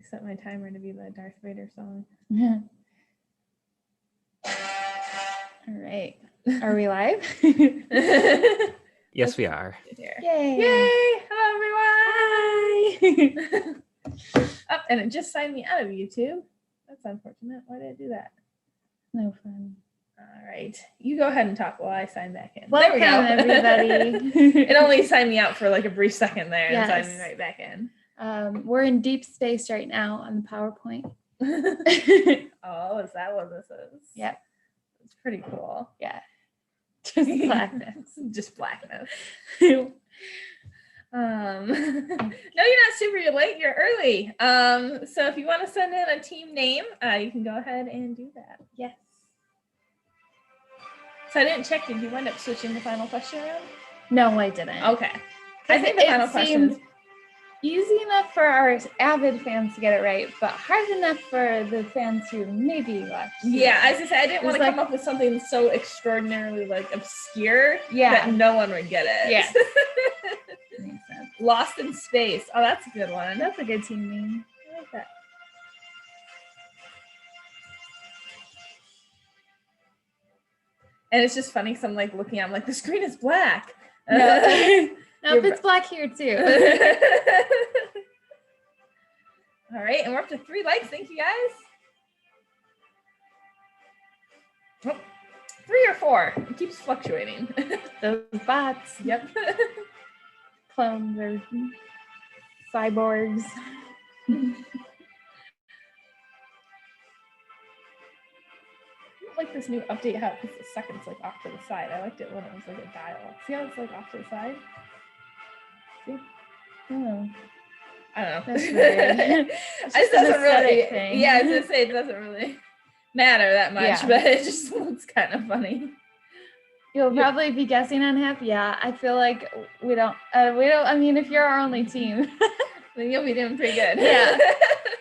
set my timer to be the Darth Vader song. All right. Are we live? Yes, we are. Yay. Yay! Hello, everyone! Oh, and it just signed me out of YouTube. That's unfortunate. Why did it do that? No fun. All right. You go ahead and talk while I sign back in. Welcome, there we go. everybody. It only signed me out for like a brief second there Yes. and signed me right back in. We're in deep space right now on the PowerPoint. Oh, is that what this is? Yep. It's pretty cool. Yeah. Just blackness. Just blackness. No, you're not super late. You're early. So if you want to send in a team name, you can go ahead and do that. Yes. So I didn't check. Did you wind up switching the final question around? No, I didn't. Okay. I think the final question is easy enough for our avid fans to get it right, but hard enough for the fans who maybe watch. Yeah, as I said, I didn't want to like- come up with something so extraordinarily like obscure Yeah. that no one would get it. Yeah. Makes sense. Lost in Space. Oh, that's a good one. That's a good team name. I like that. And it's just funny because I'm like looking, I'm like, the screen is black. No. Nope, You're it's black here too. All right, and we're up to 3 likes. Thank you guys. Oh, 3 or 4. It keeps fluctuating. Those bots, Yep. clones, or cyborgs. I like this new update how it puts the seconds like off to the side. I liked it when it was like a dial. See how it's like off to the side? See? Oh, I don't know. that's weird. It It's just just an doesn't really. aesthetic thing. Yeah, I was gonna say it doesn't really matter that much, Yeah. but it just looks kind of funny. You'll Yeah. probably be guessing on half. Yeah, I feel like we don't. I mean, if you're our only team, Then you'll be doing pretty good. Yeah.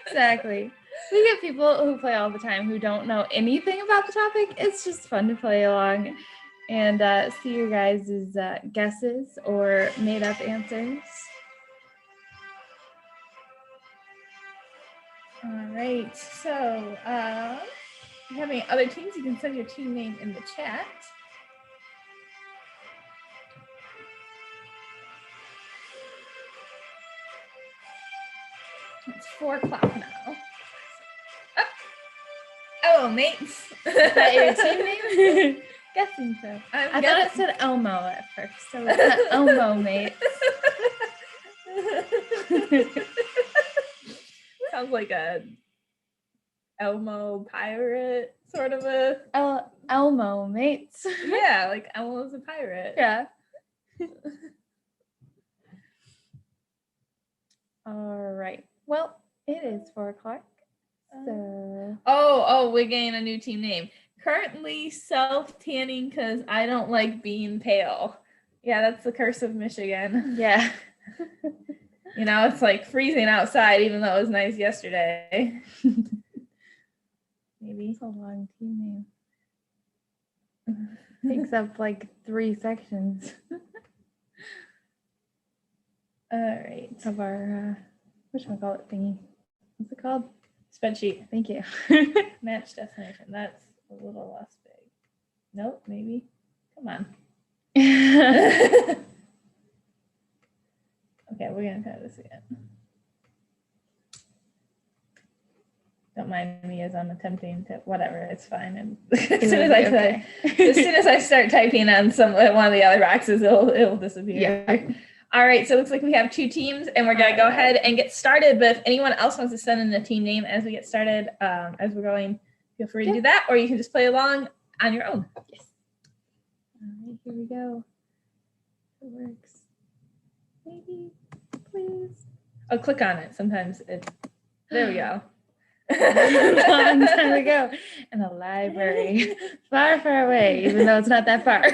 Exactly. We get people who play all the time who don't know anything about the topic. It's just fun to play along and see your guys' guesses or made up answers. All right. So, if you have any other teams, you can send your team name in the chat. It's 4 o'clock now. Oh, mates. Is that your team name? Guessing so. I'm I thought it guessing- said Elmo at first, so it's not Elmo, mate. Sounds like a Elmo pirate, sort of a. Elmo, mates. Yeah, like Elmo's a pirate. Yeah. All right. Well, it is 4 o'clock. So Oh, we're getting a new team name. Currently self-tanning because I don't like being pale. Yeah, that's the curse of Michigan. yeah. You know, it's like freezing outside, even though it was nice yesterday. Maybe. It's a long team name. Takes up like 3 sections All right. of our whatchamacallit thingy. What's it called? Spreadsheet. Thank you. Match destination. That's a little less big. Nope, maybe. Come on. Okay, we're gonna try this again. Don't mind me as I'm attempting to whatever, it's fine. And as soon as I start typing on one of the other boxes, it'll disappear. Yeah. All right, so it looks like we have 2 teams and we're gonna go ahead and get started. But if anyone else wants to send in a team name as we get started, as we're going, feel free to do that, or you can just play along on your own. Yes. All right, here we go. It works. Maybe, please. Oh, click on it. Sometimes there we go. Long time ago in a library, far, far away, even though it's not that far.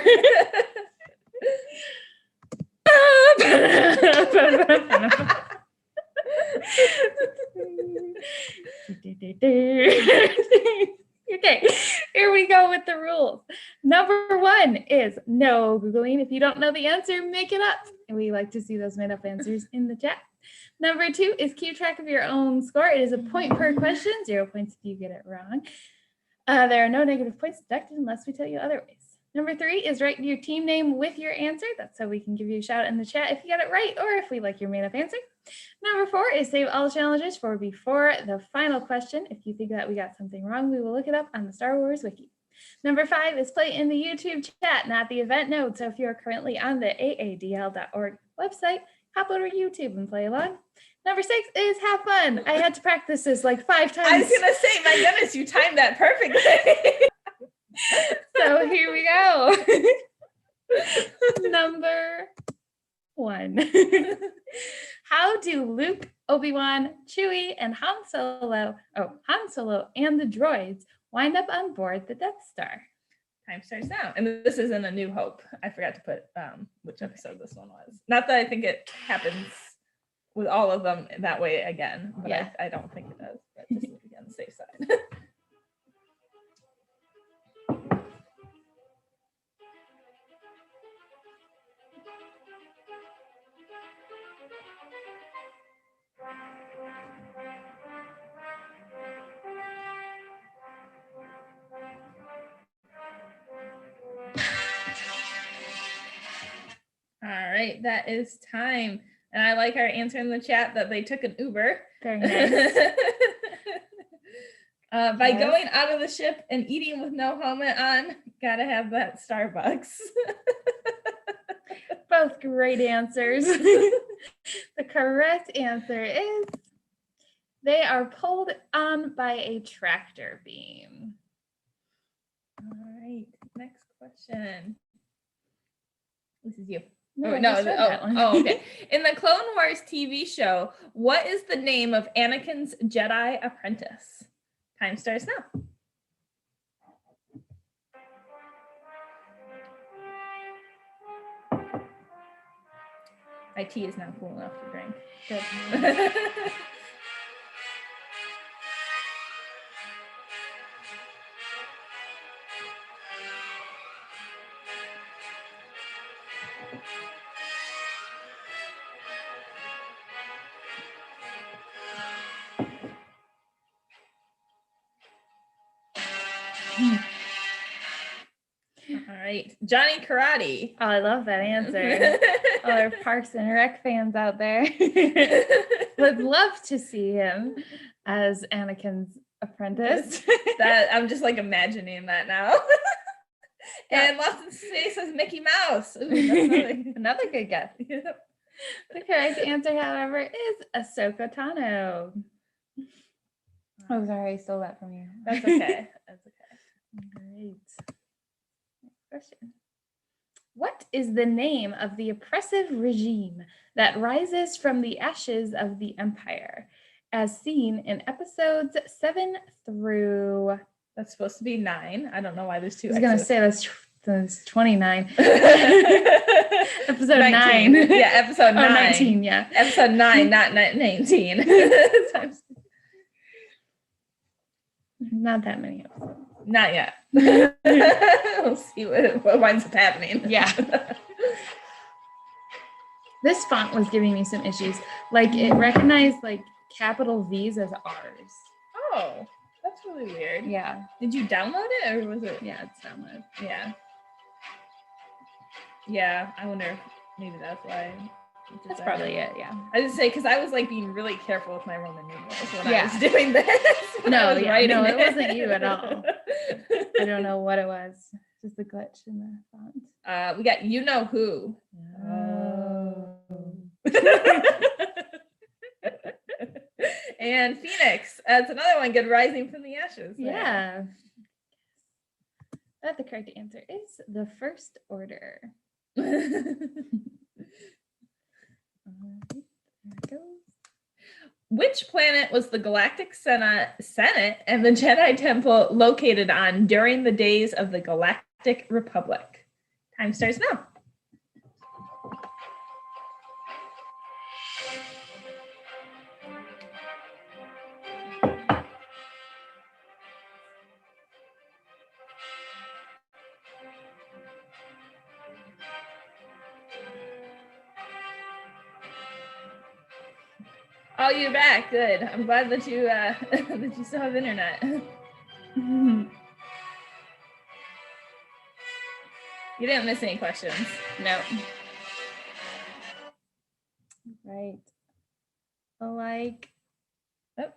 Okay, here we go with the rules. Number 1 is no Googling. If you don't know the answer, make it up. And we like to see those made up answers in the chat. Number 2 is keep track of your own score. It is a point per question, 0 points if you get it wrong. There are no negative points deducted unless we tell you otherwise. Number 3 is write your team name with your answer. That's so we can give you a shout in the chat if you got it right or if we like your made up answer. Number 4 is save all challenges for before the final question. If you think that we got something wrong, we will look it up on the Star Wars Wiki. Number 5 is play in the YouTube chat, not the event node. So if you're currently on the aadl.org website, hop over to YouTube and play along. Number 6 is have fun. I had to practice this like 5 times. I was gonna say, my goodness, you timed that perfectly. So here we go. Number 1. How do Luke, Obi-Wan, Chewie, and Han Solo and the droids wind up on board the Death Star? Time starts now. And this is in A New Hope. I forgot to put which episode this one was. Not that I think it happens with all of them that way again, but yeah. I don't think it does. But just to be on the safe side. All right, that is time. And I like our answer in the chat that they took an Uber. Very nice. By going out of the ship and eating with no helmet on, gotta have that Starbucks. Both great answers. The correct answer is they are pulled on by a tractor beam. All right, next question. This is you. No, Okay. In the Clone Wars TV show, what is the name of Anakin's Jedi apprentice? Time starts now. My tea is not cool enough to drink. Good. All right, Johnny Karate. Oh, I love that answer. All our Parks and Rec fans out there would love to see him as Anakin's apprentice. That I'm just like imagining that now. And Lost in Space says Mickey Mouse. Ooh, another good guess. Yep. The correct answer, however, is AHSOKA Tano. Oh, sorry, I stole that from you. That's okay. That's okay. Great. Next question. What is the name of the oppressive regime that rises from the ashes of the empire, as seen in episodes 7 through... That's supposed to be 9. I don't know why there's 2. I was going to say that's 29. Episode 19. 9. Yeah, episode 9. 19, yeah. Episode 9, not 19. Not that many episodes. Not yet. We'll see what winds up happening. Yeah. This font was giving me some issues. Like it recognized like capital V's as R's. Oh, that's really weird. Yeah. Did you download it or was it? Yeah, it's downloaded. Yeah. Yeah, I wonder if maybe that's why. That's probably it, yeah. I just say because I was like being really careful with my Roman numerals when I was doing this. No, it wasn't you at all. I don't know what it was. Just a glitch in the font. We got You Know Who. Oh. And Phoenix. That's another one. Good, Rising from the Ashes. Yeah. But the correct answer is the First Order. There it goes. Which planet was the Galactic Senate and the Jedi Temple located on during the days of the Galactic Republic? Time starts now. Oh, you're back. Good. I'm glad that you that you still have internet. You didn't miss any questions. No. Right. Like. Oh,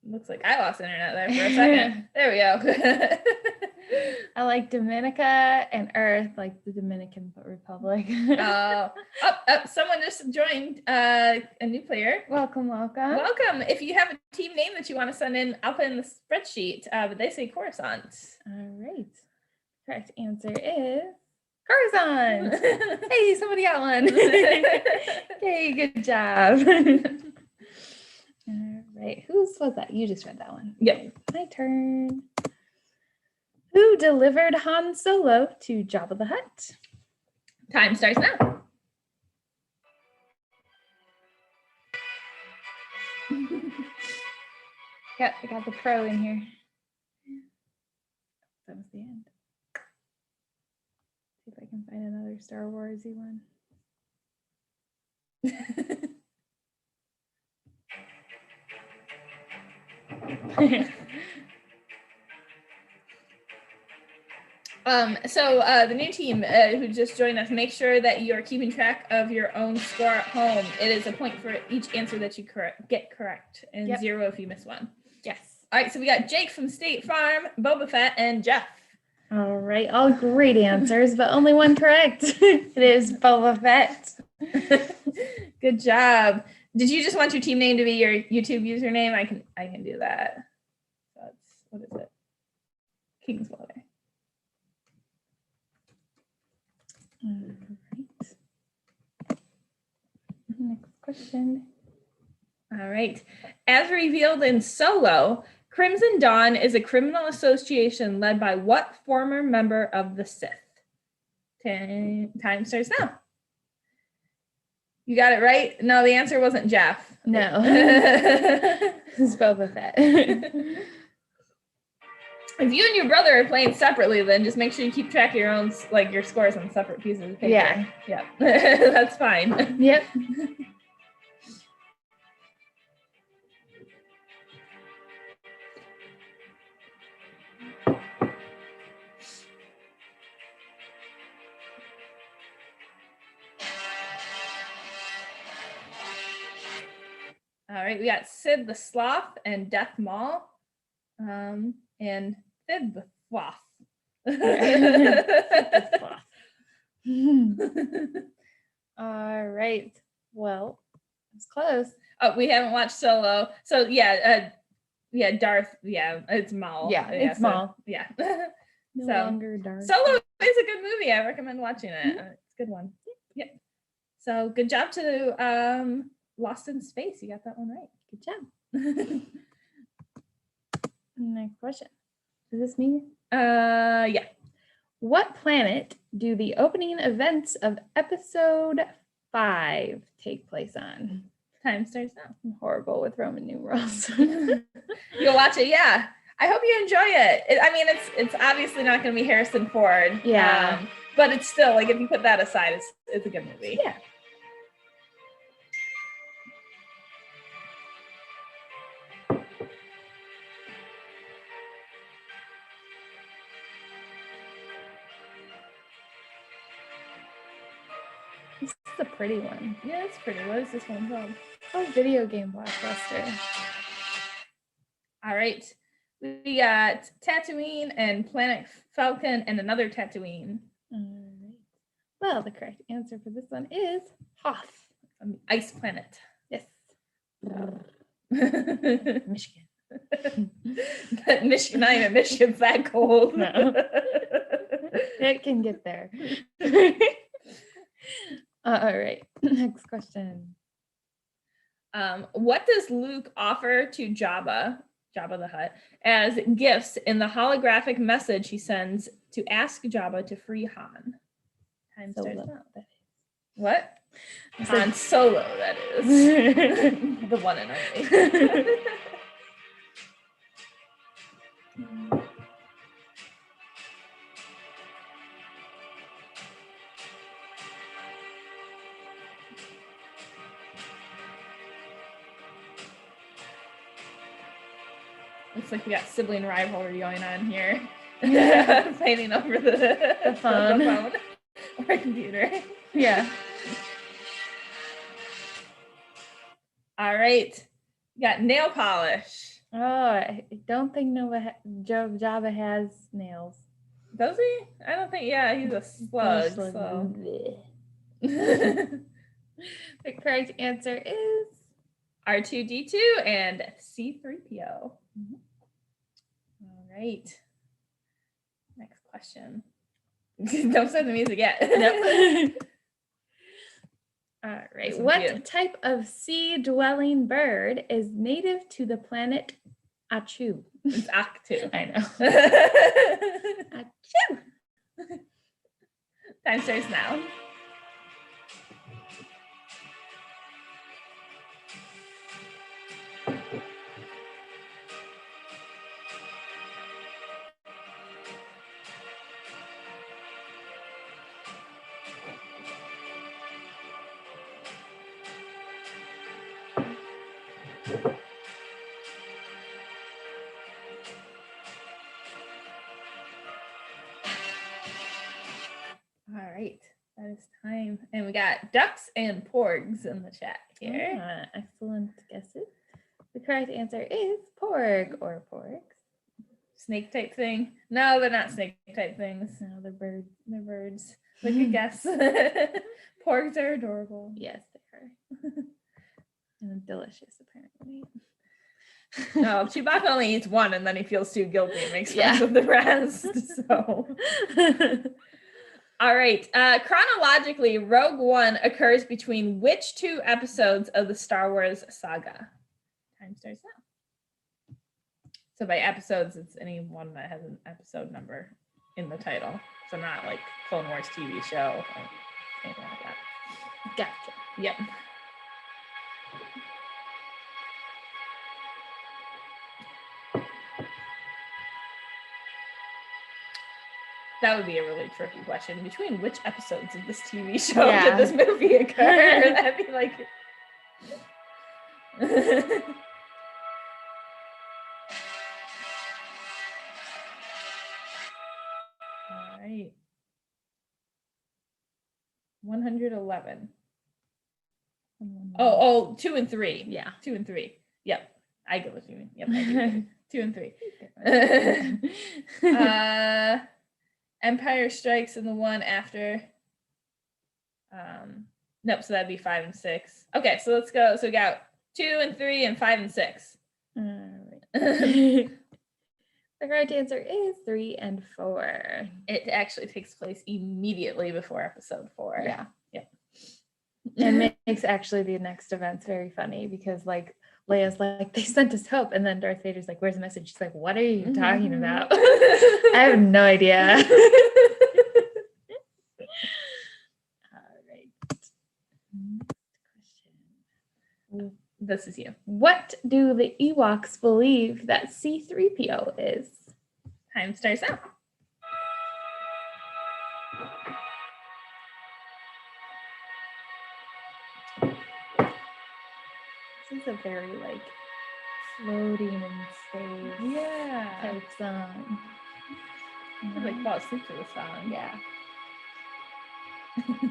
looks like I lost internet there for a second. There we go. I like Dominica and Earth, like the Dominican Republic. Someone just joined, a new player. Welcome. Welcome. If you have a team name that you want to send in, I'll put in the spreadsheet, but they say Coruscant. All right. Correct answer is Coruscant. Hey, somebody got one. Hey, good job. All right. Whose was that? You just read that one. Yep. My turn. Who delivered Han Solo to Jabba the Hutt? Time starts now. Yep, I got the pro in here. That was the end. See if I can find another Star Warsy one. So the new team who just joined us, make sure that you are keeping track of your own score at home. It is a point for each answer that you get correct, and 0 if you miss one. Yes. All right, so we got Jake from State Farm, Boba Fett, and Jeff. All right, all great answers, but only one correct. It is Boba Fett. Good job. Did you just want your team name to be your YouTube username? I can do that. That's, what is it? Kingswater. All right. Next question. All right. As revealed in Solo, Crimson Dawn is a criminal association led by what former member of the Sith? Time starts now. You got it right? No, the answer wasn't Jeff. No. It's Boba Fett. If you and your brother are playing separately, then just make sure you keep track of your own, like your scores on separate pieces of paper. Yeah. Yep. That's fine. Yep. All right, we got Sid the Sloth and Death Maul, and Thid the Sloth. All right. Well, it's close. Oh, we haven't watched Solo, so yeah, Darth, it's Maul. Yeah, it's Maul. Yeah. No So, longer dark. Solo is a good movie. I recommend watching it. It's a good one. Yep. So good job to Lost in Space. You got that one right. Good job. Next question. Is this me? Yeah. What planet do the opening events of episode 5 take place on? Time starts now. I'm horrible with Roman numerals. You'll watch it, yeah. I hope you enjoy it. I mean, it's obviously not going to be Harrison Ford. Yeah. But it's still, like, if you put that aside, it's a good movie. Yeah. This is a pretty one. Yeah, it's pretty. What is this one called? Oh, video game blockbuster. All right. We got Tatooine and Planet Falcon and another Tatooine. All right. Well, the correct answer for this one is Hoth. Ice planet. Yes. Michigan. But Michigan, not even Michigan's that cold. No. It can get there. All right. Next question. What does Luke offer to Jabba the Hutt, as gifts in the holographic message he sends to ask Jabba to free Han? Time starts now. What? Han Solo, that is. The one and only. Looks like we got sibling rivalry going on here. Fighting over the phone. Or computer. Yeah. All right. We got nail polish. Oh, I don't think JABBA has nails. Does he? I don't think, yeah, he's a slug. So. The correct answer is R2D2 and C3PO. Mm-hmm. All right. Next question. Don't start the music yet. Yep. All right. This one's What you. type of sea-dwelling bird is native to the planet Achu? It's Octu. I know. Achu. Time starts now. All right, that is time. And we got ducks and porgs in the chat here. Excellent guesses. The correct answer is porg or porgs. Snake type thing? No, they're not snake type things. No, they're birds. They're birds. But good guess. Porgs are adorable. Yes, they are. And delicious, apparently. No, Chewbacca only eats one and then he feels too guilty and makes friends Yeah. with the rest. So. All right. Chronologically, Rogue One occurs between which two episodes of the Star Wars saga? Time starts now. So by episodes, it's any one that has an episode number in the title. So not like Clone Wars TV show or anything like that. Gotcha. Yep. That would be a really tricky question. Between which episodes of this TV show Yeah. did this movie occur? That'd be like. All right. 111. Oh, 2 and 3. Yeah. 2 and 3. Yep. I get what you mean. Yep. I do. 2 and 3. Empire Strikes in the one after. Nope, so that'd be 5 and 6. Okay, so let's go. So we got 2 and 3 and 5 and 6. All right. The correct answer is 3 and 4. It actually takes place immediately before episode 4. Yeah. Yep. And makes actually the next events very funny because like Leia's like, they sent us hope, and then Darth Vader's like, where's the message? She's like, what are you talking about? I have no idea. All right. Next question. This is you. What do the EWOKS believe that C3PO is? Time starts now. This is a very like floating in space Yeah. type song. I like fall asleep to the song. Yeah.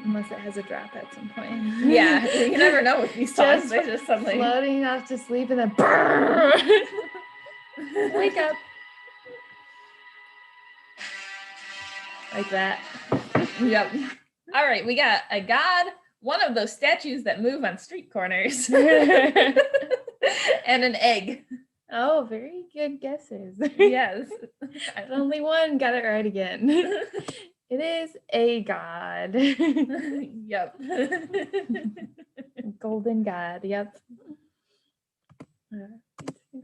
Unless it has a drop at some point. Yeah. You never know with these songs. Just They just suddenly floating off to sleep and then wake up. Like that. Yep. All right, we got a god, one of those statues that move on street corners, and an egg. Oh, very good guesses. Yes. Only one got it right again. It is a god. Yep. Golden god. Yep. Next question.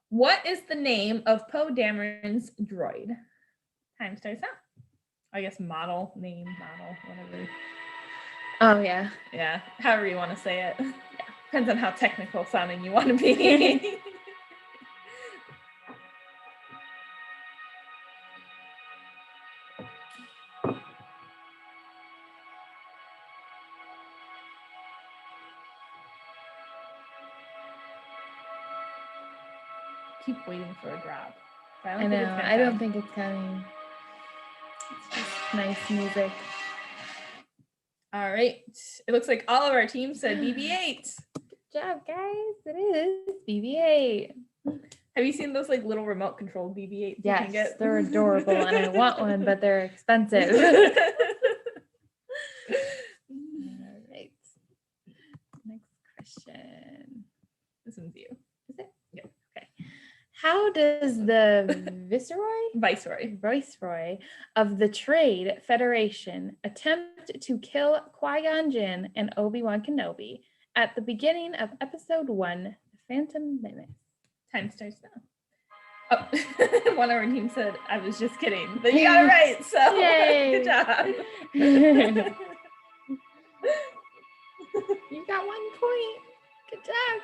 What is the name of Poe Dameron's droid? Time starts now. I guess model, whatever. Oh yeah. Yeah, however you want to say it. Yeah. Depends on how technical sounding you want to be. keep waiting for a drop. But I know. I don't think it's coming. It's just nice music. All right. It looks like all of our teams said BB-8. Good job, guys. It is BB-8. Have you seen those like little remote controlled BB-8s you can Yes, get? they're adorable, and I want one, but they're expensive. All right. Next question. This one's you. Is it? Yeah. Okay. How does the Viceroy of the Trade Federation attempt to kill Qui-Gon Jinn and Obi-Wan Kenobi at the beginning of Episode 1, The Phantom Menace? Time starts now. Oh, one of our team said, I was just kidding. But you got it right, so Yay. good job. You got 1 point. Good job.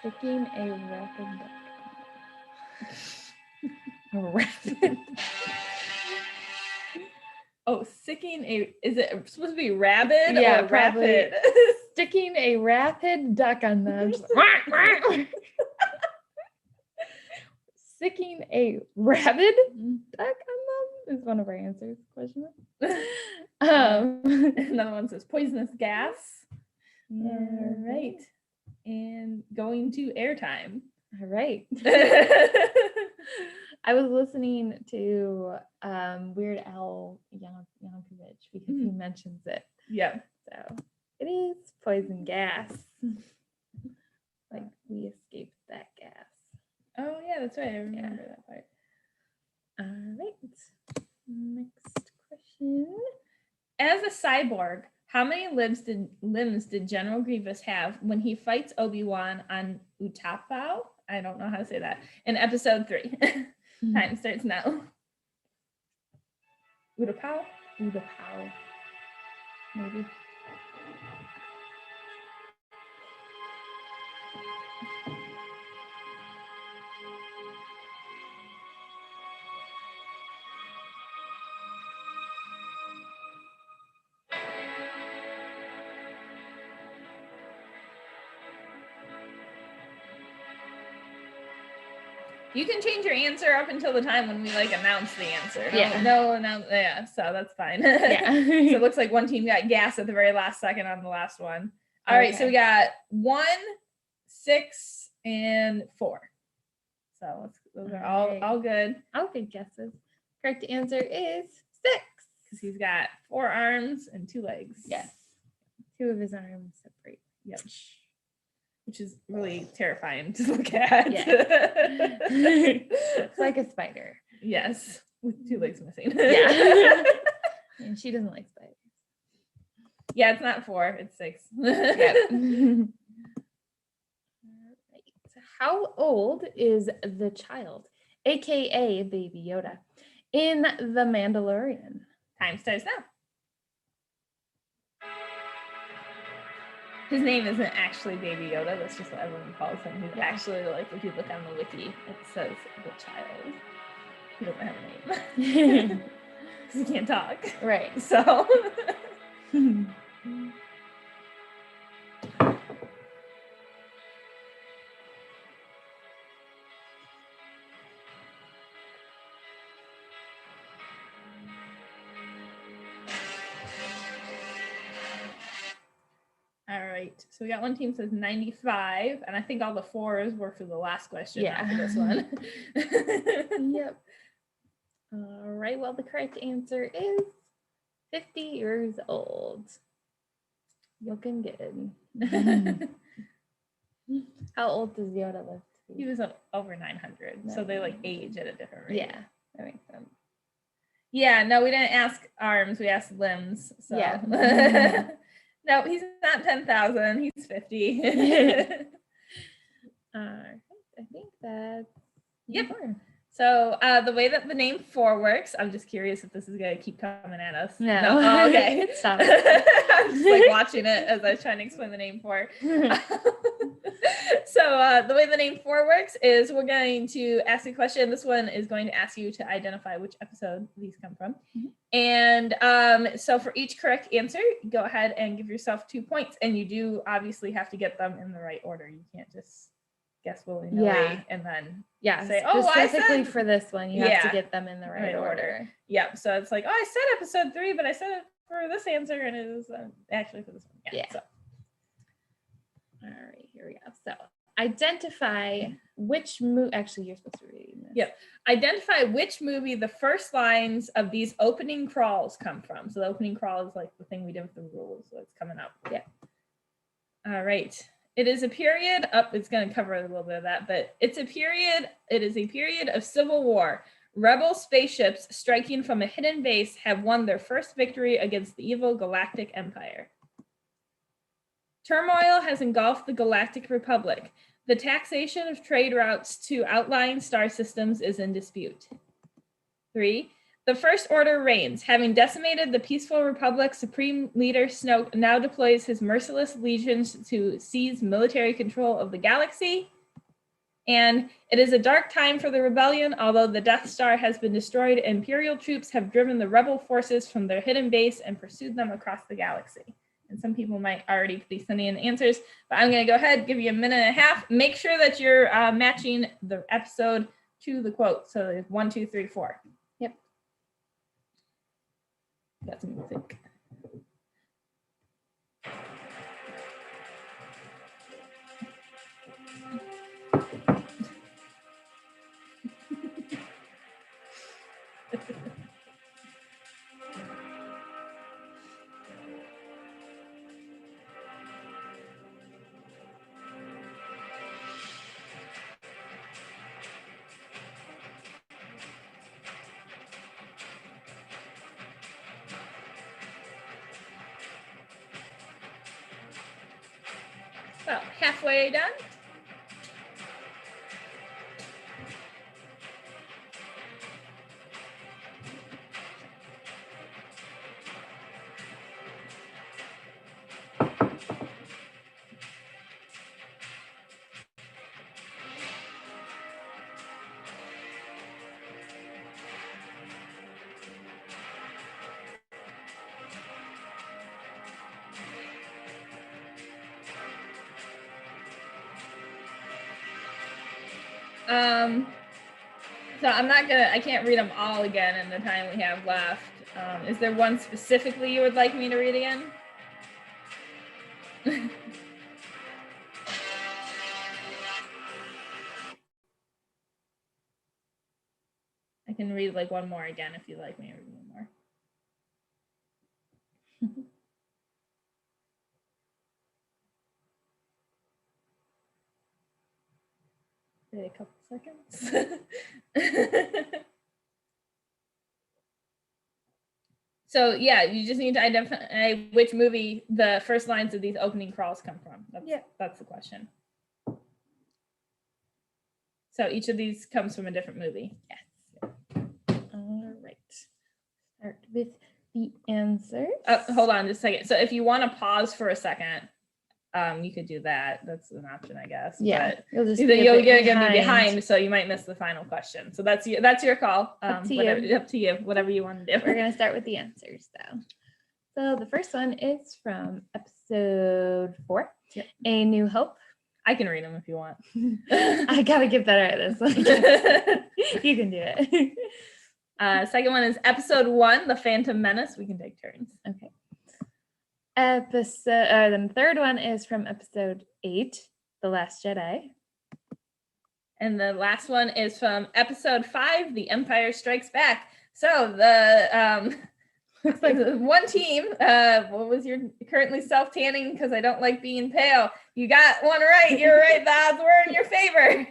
Sticking a rapid duck. A rapid. Oh, sticking a, is it supposed to be rabid Yeah, or rapid? Sticking a rapid duck on them. Sticking a rabid duck on them is one of our answers. Question mark. Another one says poisonous gas. All right. And going to airtime. All right. I was listening to Weird Al Yankovic because he mentions it. Yeah. So it is poison gas. Like we escaped that gas. Oh yeah, that's right. I remember that part. All right. Next question. As a cyborg, how many limbs did General Grievous have when he fights Obi-Wan on Utapau? I don't know how to say that. In Episode 3. Time starts now. Utapau? Utapau. Maybe. You can change your answer up until the time when we like announce the answer. Yeah. Yeah, so that's fine. Yeah. So it looks like one team got gas at the very last second on the last one. All right, so we got 1, 6, and 4. So those are all good. All good guesses. Correct answer is 6. Because he's got 4 arms and 2 legs. Yes. 2 of his arms separate. Yep. Which is really terrifying to look at. Yeah. It's like a spider. Yes. With 2 legs missing. Yeah. And she doesn't like spiders. Yeah, it's not 4, it's 6. Yep. Right. How old is the child, aka Baby Yoda, in The Mandalorian? Time starts now. His name isn't actually Baby Yoda. That's just what everyone calls him. He's actually, like, if you look on the wiki, it says the child. He doesn't have a name. Because he can't talk. Right. So. All right, so we got one team says 95, and I think all the 4s were for the last question, not for this one. Yep. All right, well, the correct answer is 50 years old. Looking good. How old does Yoda live to be? He was over 900, so they like age at a different rate. Yeah, that makes sense. Yeah, no, we didn't ask arms, we asked limbs. So. Yeah. No, he's not 10,000, he's 50. I think that's yep. So the way that the name 4 works, I'm just curious if this is going to keep coming at us. No. Oh, okay. Stop. I'm just like watching it as I was trying to explain the name 4. So the way the name 4 works is we're going to ask a question. This one is going to ask you to identify which episode these come from. And so for each correct answer, go ahead and give yourself 2 points. And you do obviously have to get them in the right order. You can't just guess willy-nilly and then say, specifically for this one, you have to get them in the right order. Yeah. So it's like, I said episode 3, but I said it for this answer, and it is actually for this one. So. All right, here we go. So identify which movie, actually you're supposed to be reading this. Yep. Identify which movie the first lines of these opening crawls come from. So the opening crawl is like the thing we did with the rules. So it's coming up. Yeah. All right. It is a period up. It's going to cover a little bit of that, but it is a period of civil war. Rebel spaceships striking from a hidden base have won their first victory against the evil galactic empire. Turmoil has engulfed the Galactic Republic. The taxation of trade routes to outlying star systems is in dispute. 3. The First Order reigns. Having decimated the peaceful Republic, Supreme Leader Snoke now deploys his merciless legions to seize military control of the galaxy. And it is a dark time for the rebellion. Although the Death Star has been destroyed, Imperial troops have driven the rebel forces from their hidden base and pursued them across the galaxy. And some people might already be sending in answers, but I'm going to go ahead, give you a minute and a half. Make sure that you're matching the episode to the quote. So it's 1, 2, 3, 4. Yep. Got some music. About halfway done. So I can't read them all again in the time we have left. Is there one specifically you would like me to read again? I can read like one more again if you'd like me to read one more. Wait a couple seconds. So yeah, you just need to identify which movie the first lines of these opening crawls come from. That's the question. So each of these comes from a different movie. Yes. All right. Start with the answers. Hold on just a second. So if you want to pause for a second, you could do that. That's an option, I guess. Yeah. But you'll get behind, so you might miss the final question. So that's your call. Up to you. Whatever you want to do. We're gonna start with the answers though. So the first one is from episode 4, A New Hope. I can read them if you want. I gotta get better at this one. You can do it. Second one is episode 1, The Phantom Menace. We can take turns. Okay. Then the third one is from episode 8, The Last Jedi. And the last one is from episode 5, The Empire Strikes Back. So the one team, what was your currently self-tanning because I don't like being pale. You got one right. You're right. The odds were in your favor.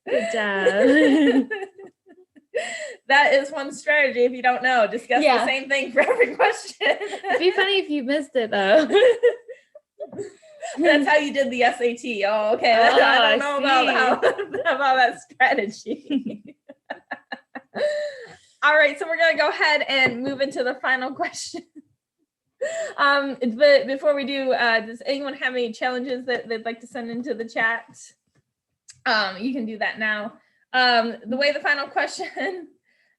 Good job. That is one strategy. If you don't know, discuss the same thing for every question. It'd be funny if you missed it though. That's how you did the SAT. Oh, okay. I don't know about that strategy. All right, so we're gonna go ahead and move into the final question. But before we do, does anyone have any challenges that they'd like to send into the chat? You can do that now. The way the final question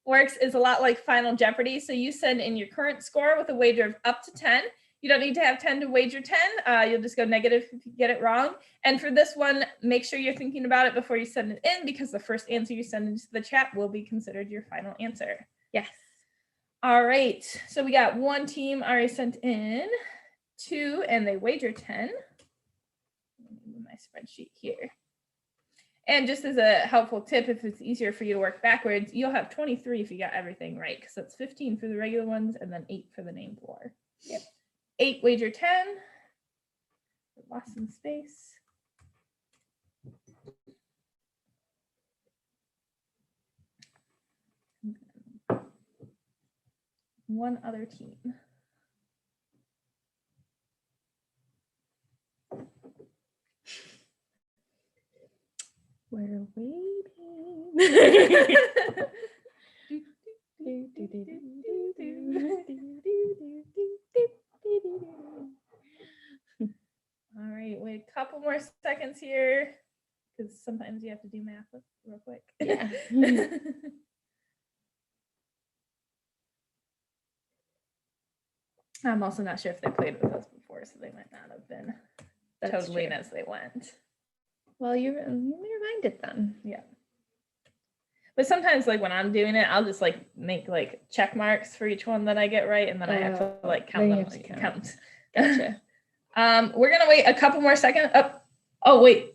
works is a lot like Final Jeopardy. So you send in your current score with a wager of up to 10. You don't need to have 10 to wager 10. You'll just go negative if you get it wrong. And for this one, make sure you're thinking about it before you send it in, because the first answer you send into the chat will be considered your final answer. Yes. All right. So we got one team already sent in 2, and they wager 10. Let me move my spreadsheet here. And just as a helpful tip, if it's easier for you to work backwards, you'll have 23 if you got everything right, because that's 15 for the regular ones and then 8 for the named war. Yep. 8 wager 10. Lost in space. One other team. We're waiting. All right, wait a couple more seconds here, because sometimes you have to do math real quick. Yeah. I'm also not sure if they played with us before, so they might not have been totally as they went. Well, you reminded them. Yeah. But sometimes, like when I'm doing it, I'll just like make like check marks for each one that I get right, and then I have to like count them. Count. Gotcha. We're gonna wait a couple more seconds. Oh wait,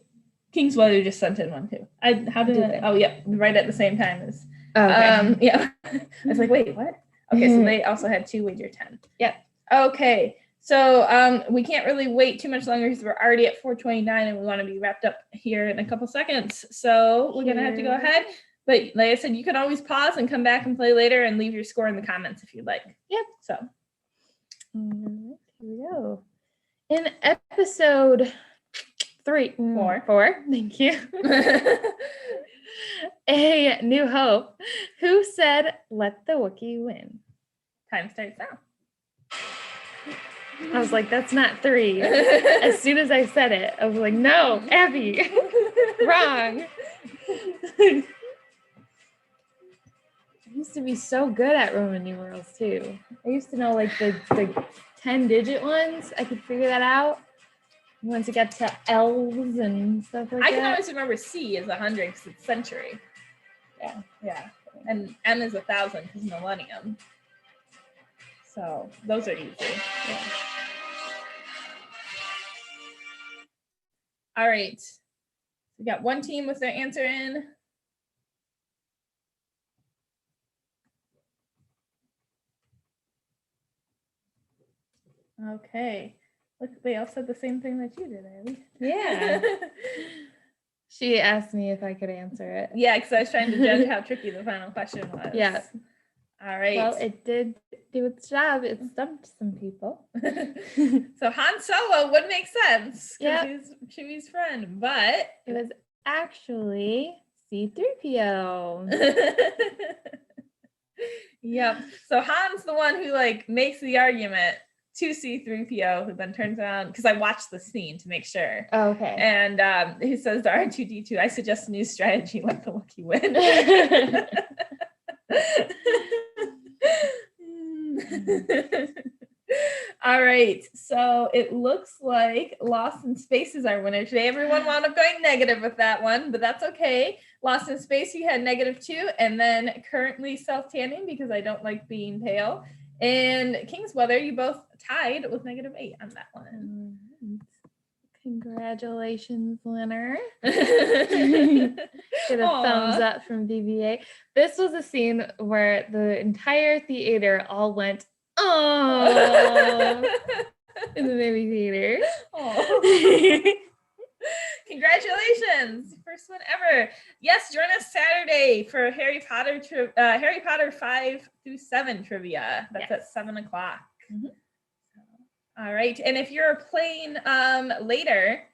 Kingsweather just sent in one too. How did it? Oh yeah, right at the same time as. Okay. Yeah. I was like, wait, what? Okay, so they also had 2 wager 10. Yep. Okay, so we can't really wait too much longer because we're already at 4:29 and we want to be wrapped up here in a couple seconds. So we're gonna have to go ahead. But like I said, you can always pause and come back and play later and leave your score in the comments if you'd like. Yep. So here we go. In episode 4, thank you. A New Hope, who said, "Let the Wookiee win"? Time starts now. I was like, that's not 3. As soon as I said it, I was like, no, Abbie, wrong. I used to be so good at Roman numerals too. I used to know like the 10-digit ones. I could figure that out. Once it got to L's and stuff like that. I can always remember C is 100 because it's century. Yeah. Yeah. And M is 1,000 because millennium. So those are easy. Yeah. All right. We got one team with their answer in. Okay. Look, they all said the same thing that you did, Abbie. Yeah. She asked me if I could answer it. Yeah, because I was trying to judge how tricky the final question was. Yeah. All right. Well, it did do its job. It stumped some people. So Han Solo would make sense because Yep. he's Chewie's friend, but it was actually C-3PO. Yep. So Han's the one who like makes the argument to C-3PO, who then turns around, because I watched the scene to make sure. Oh, okay. And he says to R2-D2, "I suggest a new strategy, let the Wookiee win." All right, so it looks like Lost in Space is our winner today. Everyone wound up going negative with that one, but that's okay. Lost in Space, you had -2, and then currently self-tanning because I don't like being pale. And Kingsweather, you both tied with -8 on that one. Congratulations, winner. Get a thumbs up from BBA. This was a scene where the entire theater all went, "Oh," in the movie theater. Oh. Congratulations, first one ever. Yes, join us Saturday for Harry Potter 5 through 7 trivia. That's at 7 o'clock. Mm-hmm. All right, and if you're playing later,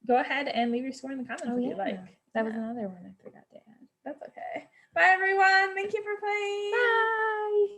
go ahead and leave your score in the comments if you like. That was another one I forgot to add. That's okay. Bye everyone. Thank you for playing. Bye.